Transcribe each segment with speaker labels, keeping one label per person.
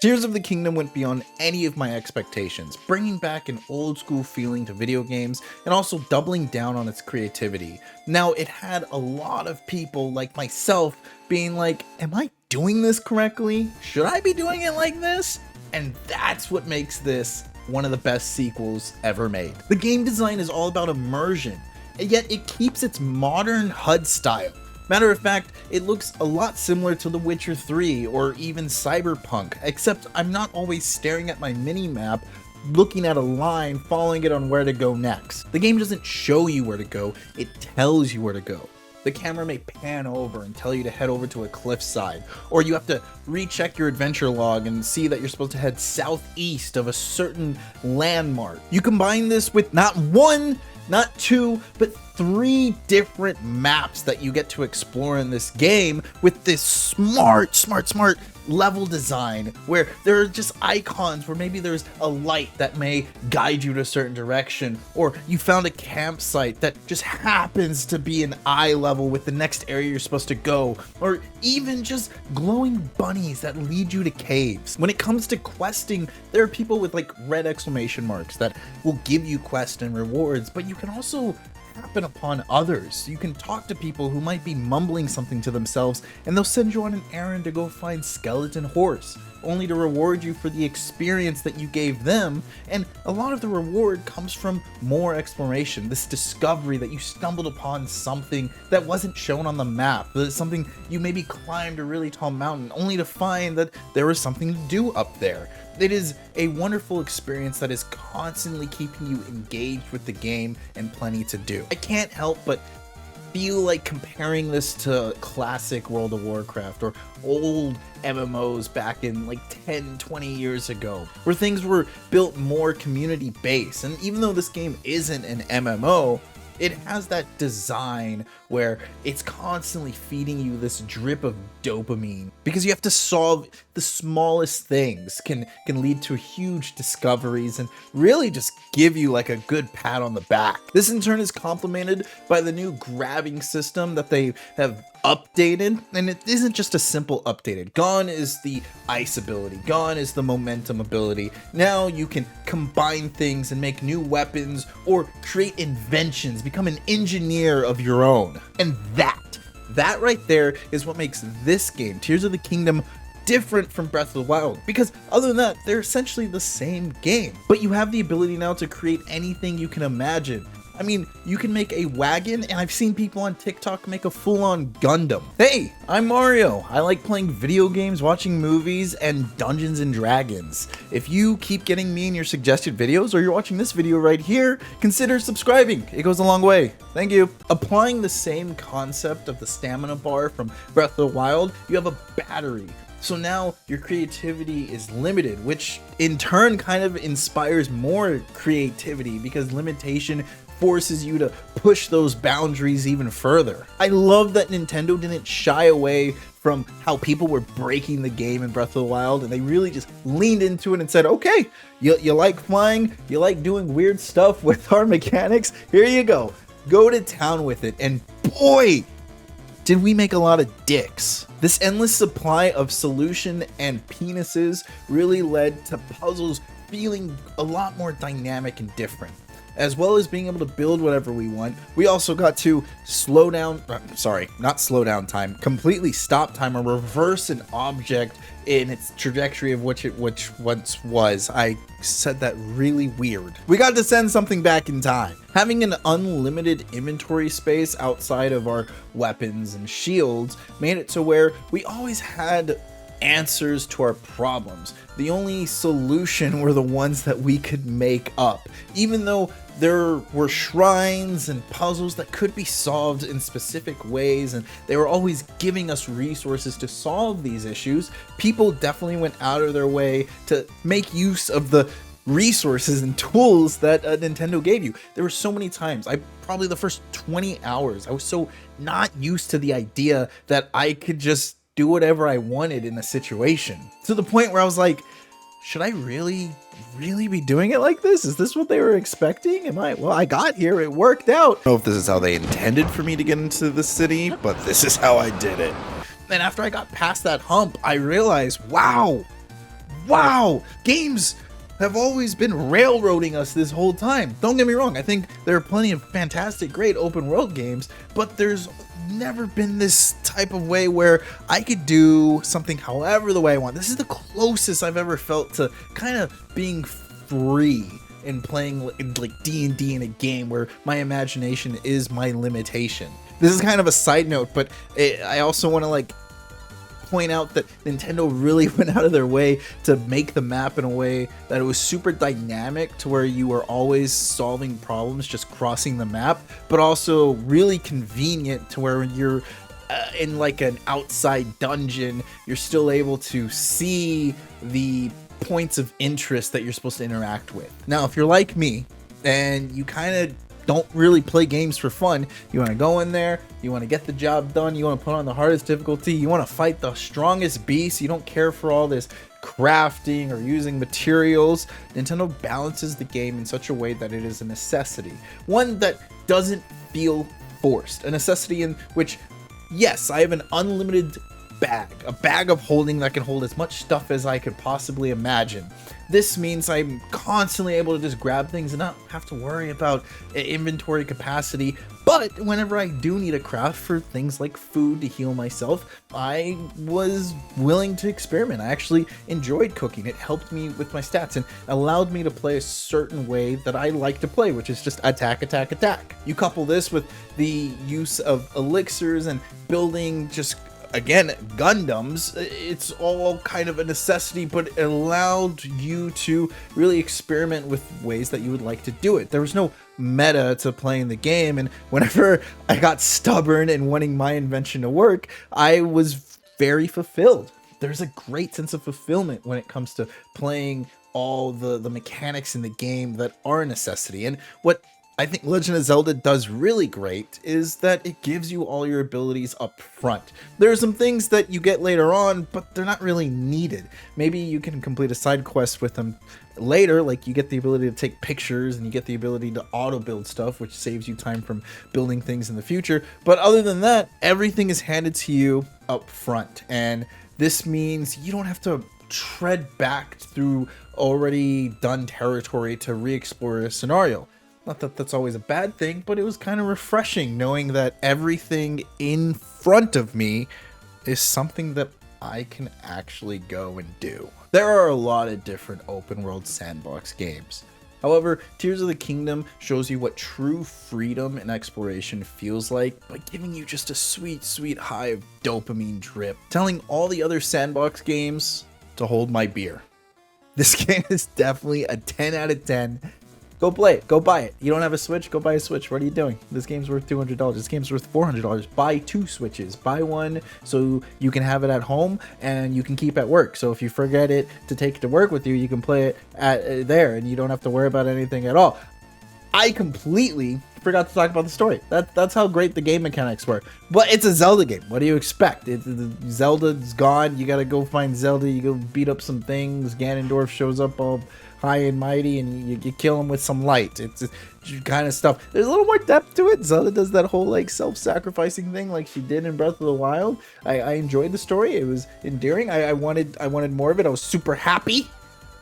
Speaker 1: Tears of the Kingdom went beyond any of my expectations, bringing back an old school feeling to video games and also doubling down on its creativity. Now, it had a lot of people like myself being like, am I doing this correctly? Should I be doing it like this? And that's what makes this one of the best sequels ever made. The game design is all about immersion, and yet it keeps its modern HUD style. Matter of fact, it looks a lot similar to The Witcher 3 or even Cyberpunk, except I'm not always staring at my mini-map, looking at a line, following it on where to go next. The game doesn't show you where to go, it tells you where to go. The camera may pan over and tell you to head over to a cliffside, or you have to recheck your adventure log and see that you're supposed to head southeast of a certain landmark. You combine this with not one, not two, but 3 different maps that you get to explore in this game with this smart level design where there are just icons where maybe there's a light that may guide you to a certain direction, or you found a campsite that just happens to be an eye level with the next area you're supposed to go, or even just glowing bunnies that lead you to caves. When it comes to questing, there are people with like red exclamation marks that will give you quests and rewards, but you can also happen upon others. You can talk to people who might be mumbling something to themselves, and they'll send you on an errand to go find Skeleton Horse, only to reward you for the experience that you gave them. And a lot of the reward comes from more exploration, this discovery that you stumbled upon something that wasn't shown on the map, something you maybe climbed a really tall mountain only to find that there was something to do up there. It is a wonderful experience that is constantly keeping you engaged with the game and plenty to do. I can't help but feel like comparing this to classic World of Warcraft or old MMOs back in like 10, 20 years ago, where things were built more community based. And even though this game isn't an MMO, it has that design where it's constantly feeding you this drip of dopamine because you have to solve the smallest things can lead to huge discoveries and really just give you like a good pat on the back. This in turn is complemented by the new grabbing system that they have updated, and it isn't just a simple updated. Gone is the ice ability, gone is the momentum ability. Now you can combine things and make new weapons or create inventions, become an engineer of your own. And that right there is what makes this game, Tears of the Kingdom, different from Breath of the Wild, because other than that, they're essentially the same game. But you have the ability now to create anything you can imagine. I mean, you can make a wagon, and I've seen people on TikTok make a full-on Gundam. Hey, I'm Mario. I like playing video games, watching movies, and Dungeons and Dragons. If you keep getting me in your suggested videos, or you're watching this video right here, consider subscribing. It goes a long way. Thank you. Applying the same concept of the stamina bar from Breath of the Wild, you have a battery. So now your creativity is limited, which in turn kind of inspires more creativity because limitation forces you to push those boundaries even further. I love that Nintendo didn't shy away from how people were breaking the game in Breath of the Wild, and they really just leaned into it and said, okay, you like flying, you like doing weird stuff with our mechanics, here you go. Go to town with it, and boy, did we make a lot of dicks. This endless supply of solution and penises really led to puzzles feeling a lot more dynamic and different. As well as being able to build whatever we want, we also got to completely stop time or reverse an object in its trajectory of which once was. I said that really weird. We got to send something back in time. Having an unlimited inventory space outside of our weapons and shields made it to where we always had answers to our problems. The only solution were the ones that we could make up, even though there were shrines and puzzles that could be solved in specific ways, and they were always giving us resources to solve these issues. People definitely went out of their way to make use of the resources and tools that Nintendo gave you. There were so many times, probably the first 20 hours, I was so not used to the idea that I could just do whatever I wanted in a situation, to the point where I was like, should I really be doing it like this? Is this what they were expecting? Well, I got here, it worked out. I don't know if this is how they intended for me to get into the city, but this is how I did it. And after I got past that hump, I realized, wow, wow, games have always been railroading us this whole time. Don't get me wrong, I think there are plenty of fantastic, great open world games, but there's never been this type of way where I could do something however the way I want. This is the closest I've ever felt to kind of being free in playing like D&D in a game where my imagination is my limitation. This is kind of a side note, but I also want to like point out that Nintendo really went out of their way to make the map in a way that it was super dynamic to where you were always solving problems just crossing the map, but also really convenient to where you're in like an outside dungeon, you're still able to see the points of interest that you're supposed to interact with. Now, if you're like me and you kind of don't really play games for fun, you want to go in there, you want to get the job done, you want to put on the hardest difficulty, you want to fight the strongest beast, you don't care for all this crafting or using materials, Nintendo balances the game in such a way that it is a necessity. One that doesn't feel forced. A necessity in which, yes, I have an unlimited bag, a bag of holding that can hold as much stuff as I could possibly imagine. This means I'm constantly able to just grab things and not have to worry about inventory capacity. But whenever I do need a craft for things like food to heal myself, I was willing to experiment. I actually enjoyed cooking. It helped me with my stats and allowed me to play a certain way that I like to play, which is just attack, attack, attack. You couple this with the use of elixirs and building just, again, Gundams, it's all kind of a necessity, but it allowed you to really experiment with ways that you would like to do it. There was no meta to playing the game, and whenever I got stubborn and wanting my invention to work, I was very fulfilled. There's a great sense of fulfillment when it comes to playing all the mechanics in the game that are a necessity. And what I think Legend of Zelda does really great is that it gives you all your abilities up front. There are some things that you get later on, but they're not really needed. Maybe you can complete a side quest with them later, like you get the ability to take pictures and you get the ability to auto build stuff, which saves you time from building things in the future. But other than that, everything is handed to you up front. And this means you don't have to tread back through already done territory to re-explore a scenario. Not that that's always a bad thing, but it was kind of refreshing knowing that everything in front of me is something that I can actually go and do. There are a lot of different open world sandbox games. However, Tears of the Kingdom shows you what true freedom and exploration feels like by giving you just a sweet, sweet high of dopamine drip, telling all the other sandbox games to hold my beer. This game is definitely a 10 out of 10. Go play it. Go buy it. You don't have a Switch? Go buy a Switch. What are you doing? This game's worth $200. This game's worth $400. Buy 2 Switches. Buy one so you can have it at home and you can keep at work. So if you forget it to take it to work with you, you can play it at there and you don't have to worry about anything at all. I completely forgot to talk about the story. That's how great the game mechanics were. But it's a Zelda game. What do you expect? Zelda's gone. You gotta go find Zelda. You go beat up some things. Ganondorf shows up all high and mighty and you kill him with some light. It's kind of stuff. There's a little more depth to it. Zelda does that whole like self-sacrificing thing like she did in Breath of the Wild. I enjoyed the story. It was endearing. I wanted more of it. I was super happy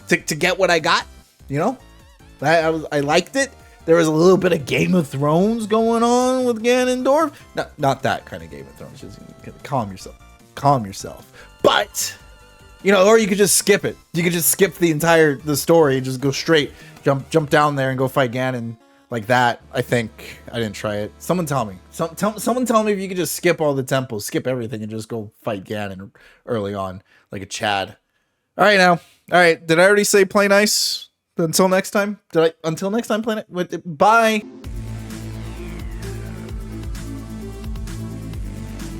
Speaker 1: to get what I got. You know, I liked it. There was a little bit of Game of Thrones going on with Ganondorf. Not that kind of Game of Thrones. Just calm yourself. Calm yourself. But you know, or you could just skip it. You could just skip the story and just go straight, jump down there and go fight Ganon like that. I think I didn't try it. Someone tell me. Someone tell me if you could just skip all the temples, skip everything, and just go fight Ganon early on like a Chad. All right now. All right. Did I already say play nice? Until next time. Until next time, play nice. Bye.